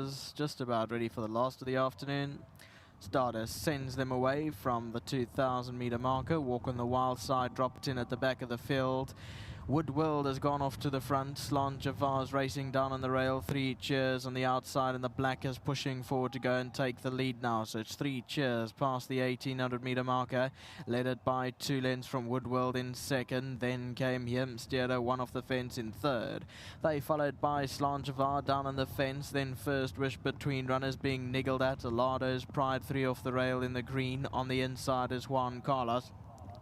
horses, just about ready for the last of the afternoon. Starter sends them away from the 2,000 meter marker. Walk on the wild side, dropped in at the back of the field. Woodworld has gone off to the front. Slan Javar's racing down on the rail. 3 Cheers on the outside, and the black is pushing forward to go and take the lead now. So it's 3 Cheers past the 1,800 meter marker, led it by 2 lengths from Woodworld in second. Then came Hemsteader, one off the fence in third. They followed by Slan Javar down on the fence. Then First Wish between runners being niggled at. Alado's Pride 3 off the rail in the green. On the inside is Juan Carlos.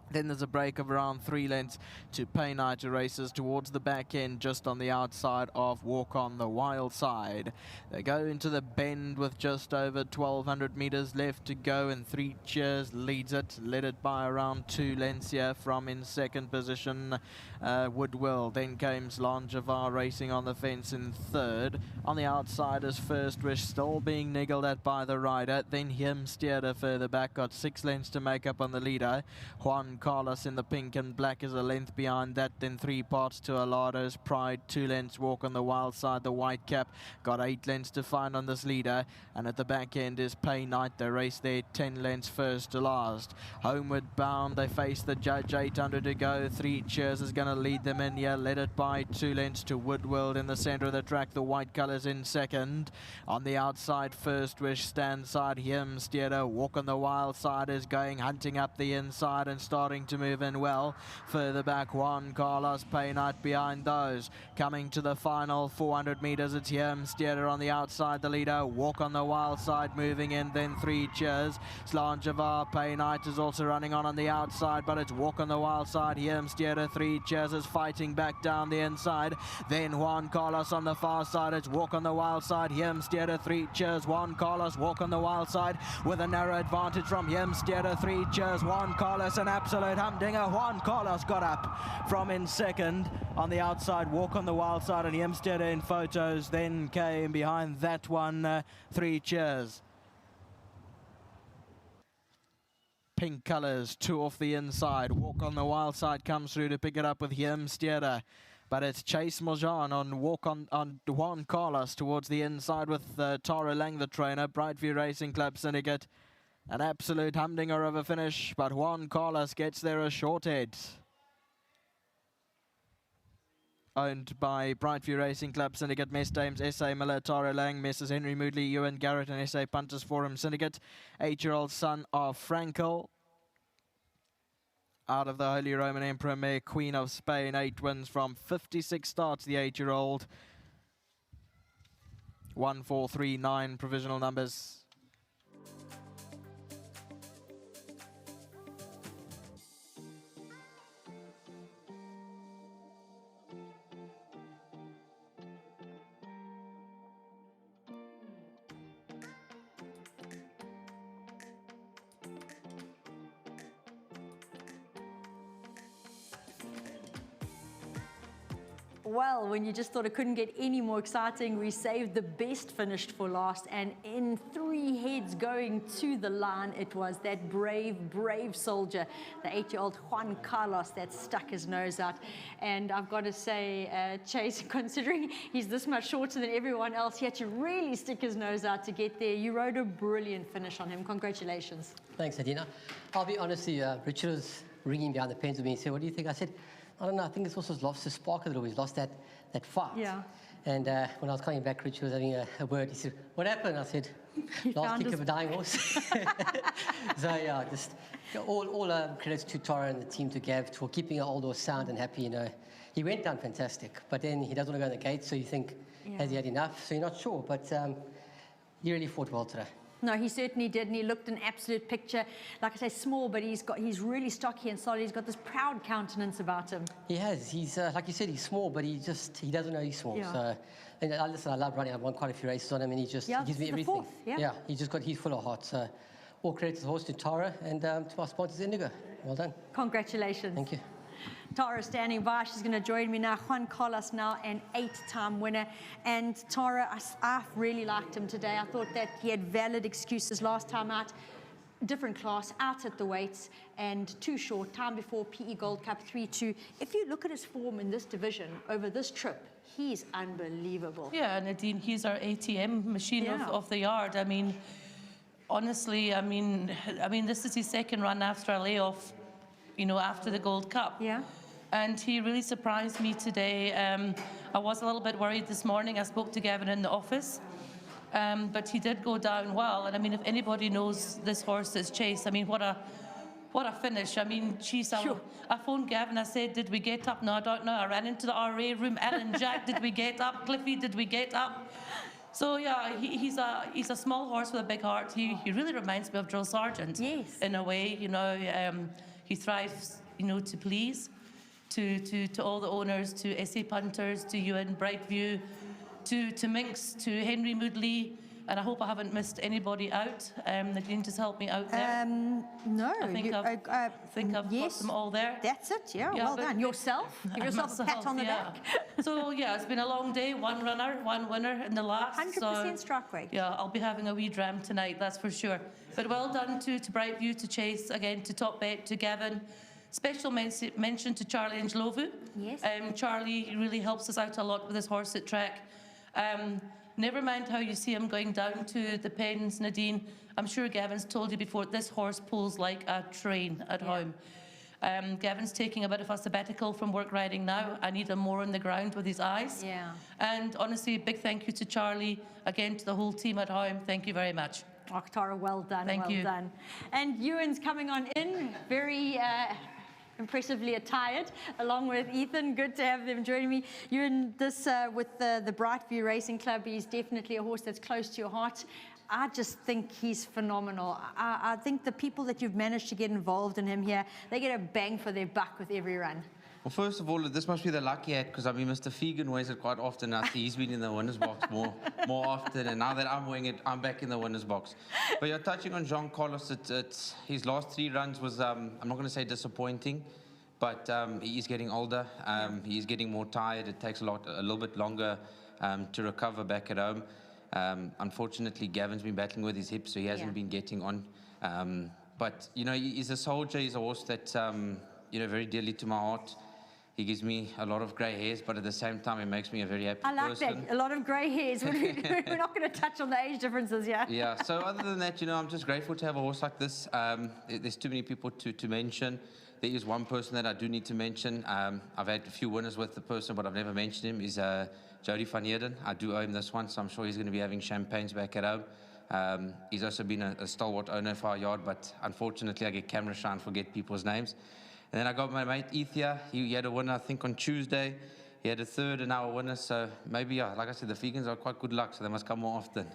Then there's a break of around 3 lengths to Pay Night, who races towards the back end just on the outside of Walk on the Wild Side. They go into the bend with just over 1,200 meters left to go, and 3 Cheers leads it, led it by around 2 lengths here from in second position Woodwill. Then came Slan Javar racing on the fence in third. On the outside is First Wish, still being niggled at by the rider. Then Hemsteader further back, got 6 lengths to make up on the leader. Juan Carlos in the pink and black is a length behind that. Then 3 parts to Alado's Pride, 2 lengths Walk on the Wild Side. The white cap got 8 lengths to find on this leader, and at the back end is Pay Night. They race there 10 lengths first to last. Homeward bound, they face the judge, 800 to go. 3 Cheers is going to lead them in here, led it by 2 lengths to Woodworld in the center of the track. The white colors in second. On the outside, First Wish, stand side Hemsteader. Walk on the Wild Side is going, hunting up the inside and starting to move in well. Further back, Juan Carlos, Pay Night behind those. Coming to the final 400 meters, it's Hemsteader on the outside, the leader. Walk on the Wild Side moving in, then 3 Cheers. Slan Javar, Pay Night is also running on the outside, but it's Walk on the Wild Side. Hemsteader, 3 Cheers is fighting back down the inside. Then Juan Carlos on the far side, it's Walk on the Wild Side. Hemsteader, 3 Cheers. Juan Carlos, Walk on the Wild Side with a narrow advantage from Hemsteader. 3 Cheers, Juan Carlos, an absolute humdinger. Juan Carlos got up from in second. On the outside, Walk on the Wild Side and Hemsteader in photos. Then came behind that one 3 Cheers. Pink colors, 2 off the inside. Walk on the Wild Side comes through to pick it up with Hemsteader. But it's Chase Mojan on Walk on Juan Carlos towards the inside with Tara Lang, the trainer. Brightview Racing Club Syndicate. An absolute humdinger of a finish, but Juan Carlos gets there a short head. Owned by Brightview Racing Club Syndicate, Mess Dames, S.A. Miller, Tara Lang, Messrs. Henry Moodley, Ewan Garrett and S.A. Punters Forum Syndicate. 8-year-old son of Frankel. Out of the Holy Roman Emperor mare, Queen of Spain, 8 wins from 56 starts, the 8-year-old. 1, 4, 3, 9 provisional numbers. Well, when you just thought it couldn't get any more exciting, we saved the best finished for last, and in 3 heads going to the line, it was that brave soldier, the 8-year-old Juan Carlos, that stuck his nose out. And I've got to say, Chase, considering he's this much shorter than everyone else, he had to really stick his nose out to get there. You rode a brilliant finish on him. Congratulations. Thanks, Adina. I'll be honest with you, Richard was ringing behind the pens with me and said, what do you think? I said, I don't know, I think it's also lost his spark a little bit. He's lost that fight. Yeah. And when I was coming back, Richard was having a word. He said, what happened? I said, last kick of a dying horse. So yeah, just all credits to Tara and the team, to Gav, for keeping our old horse sound and happy. You know, he went down fantastic, but then he doesn't want to go in the gate, so you think, has he had enough? So you're not sure, but he really fought well today. No, he certainly did, and he looked an absolute picture. Like I say, small, but he's really stocky and solid. He's got this proud countenance about him. He has. He's like you said, he's small, but he doesn't know he's small. Yeah. So, and listen, I love running. I've won quite a few races on him, and he gives me everything. Yeah, he's full of heart. So, all credit to the horse, to Tara, and to our sponsors, Indigo. Well done. Congratulations. Thank you. Tara standing by. She's going to join me now. Juan Carlos, now an 8-time winner. And Tara, I really liked him today. I thought that he had valid excuses last time out. Different class, out at the weights, and too short. Time before PE Gold Cup 3-2. If you look at his form in this division over this trip, he's unbelievable. Yeah, Nadine, he's our ATM machine of the yard. I mean, honestly, I mean, this is his second run after a layoff, you know, after the Gold Cup. Yeah. And he really surprised me today. I was a little bit worried this morning. I spoke to Gavin in the office, but he did go down well. And I mean, if anybody knows this horse is Chase, I mean, what a finish. I mean, geez, I phoned Gavin. I said, did we get up? No, I don't know. I ran into the RA room. Alan, Jack, did we get up? Cliffy, did we get up? So yeah, he's a small horse with a big heart. He really reminds me of Drill Sergeant. Yes. In a way, you know, he thrives, you know, to please, to all the owners, to SA punters, to Ewan Brightview, to Minx, to Henry Moodley. And I hope I haven't missed anybody out. Nadine, just help me out there. No. I think I've got them all there. That's it, yeah well done. Yourself? Give yourself a pat on the back. So, yeah, it's been a long day. One runner, one winner in the last. 100% strike rate. Yeah, I'll be having a wee dram tonight, that's for sure. But well done to Brightview, to Chase, again, to Top Bet, to Gavin. Special mention to Charlie Angelovu. Yes. Charlie really helps us out a lot with his horse at track. Never mind how you see him going down to the pens, Nadine. I'm sure Gavin's told you before, this horse pulls like a train at home. Gavin's taking a bit of a sabbatical from work riding now. I need him more on the ground with his eyes. Yeah. And honestly, a big thank you to Charlie, again to the whole team at home. Thank you very much. Oh, Tara, well done, Thank you. well done. And Ewan's coming on in, very impressively attired, along with Ethan. Good to have them joining me. Ewan, this with the Brightview Racing Club, he's definitely a horse that's close to your heart. I just think he's phenomenal. I think the people that you've managed to get involved in him here, they get a bang for their buck with every run. Well, first of all, this must be the lucky hat, because I mean, Mr. Fegan wears it quite often. I think he's been in the winner's box more often, and now that I'm wearing it, I'm back in the winner's box. But you're touching on Jean Carlos. His last 3 runs was, I'm not going to say disappointing, but he's getting older. He's getting more tired. It takes a little bit longer to recover back at home. Unfortunately, Gavin's been battling with his hip, so he hasn't been getting on. But, you know, he's a soldier. He's a horse that, you know, very dearly to my heart. He gives me a lot of grey hairs, but at the same time, it makes me a very happy person. I like that, a lot of grey hairs. We're not going to touch on the age differences, yeah? Yeah, so other than that, you know, I'm just grateful to have a horse like this. There's too many people to mention. There is one person that I do need to mention. I've had a few winners with the person, but I've never mentioned him, is Jody van Heerden. I do owe him this one, so I'm sure he's going to be having champagnes back at home. He's also been a stalwart owner for our yard, but unfortunately, I get camera shy and forget people's names. And then I got my mate Ethia. He had a winner, I think, on Tuesday. He had a third and now a winner. So maybe, like I said, the Fegans are quite good luck, so they must come more often.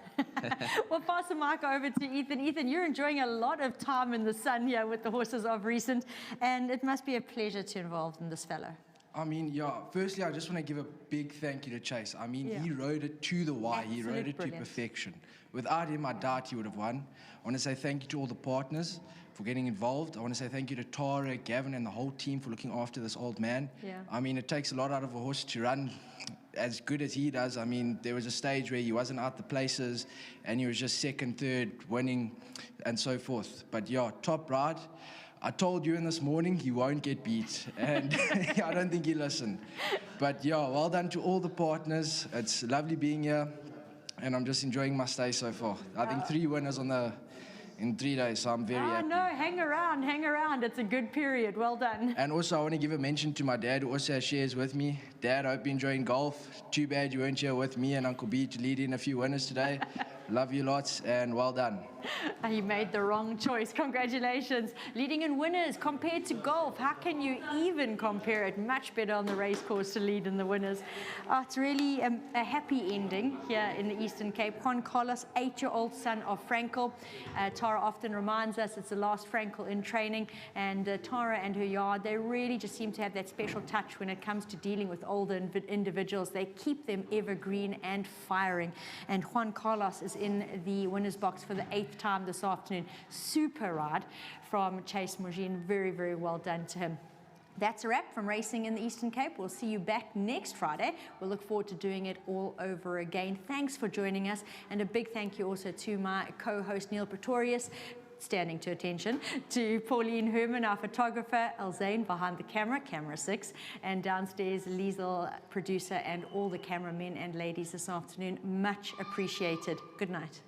We'll pass the mic over to Ethan. Ethan, you're enjoying a lot of time in the sun here with the horses of recent, and it must be a pleasure to involve in this fellow. I mean, yeah, firstly, I just want to give a big thank you to Chase. I mean, he rode it to the wire. He rode it to perfection. Without him, I doubt he would have won. I want to say thank you to all the partners for getting involved. I want to say thank you to Tara, Gavin, and the whole team for looking after this old man. Yeah. I mean, it takes a lot out of a horse to run as good as he does. I mean, there was a stage where he wasn't out the places, and he was just second, third, winning, and so forth. But yeah, top ride. I told you in this morning he won't get beat, and I don't think he listened. But yeah, well done to all the partners. It's lovely being here, and I'm just enjoying my stay so far. I think 3 winners in 3 days, so I'm very happy. No, hang around. It's a good period. Well done. And also, I want to give a mention to my dad, who also has shares with me. Dad, I hope you're enjoying golf. Too bad you weren't here with me and Uncle B to lead in a few winners today. Love you lots, and well done. You made the wrong choice. Congratulations. Leading in winners compared to golf. How can you even compare it? Much better on the race course to lead in the winners. It's really a happy ending here in the Eastern Cape. Juan Carlos, 8-year-old son of Frankel. Tara often reminds us it's the last Frankel in training. And Tara and her yard, they really just seem to have that special touch when it comes to dealing with older individuals. They keep them evergreen and firing. And Juan Carlos is in the winner's box for the 8th time this afternoon. Super ride from Chase Morgine. Very, very well done to him. That's a wrap from Racing in the Eastern Cape. We'll see you back next Friday. We'll look forward to doing it all over again. Thanks for joining us, and a big thank you also to my co-host Neil Pretorius. standing to attention, to Pauline Herman, our photographer, Elzane behind the camera, camera 6, and downstairs Liesel, producer, and all the cameramen and ladies this afternoon. Much appreciated. Good night.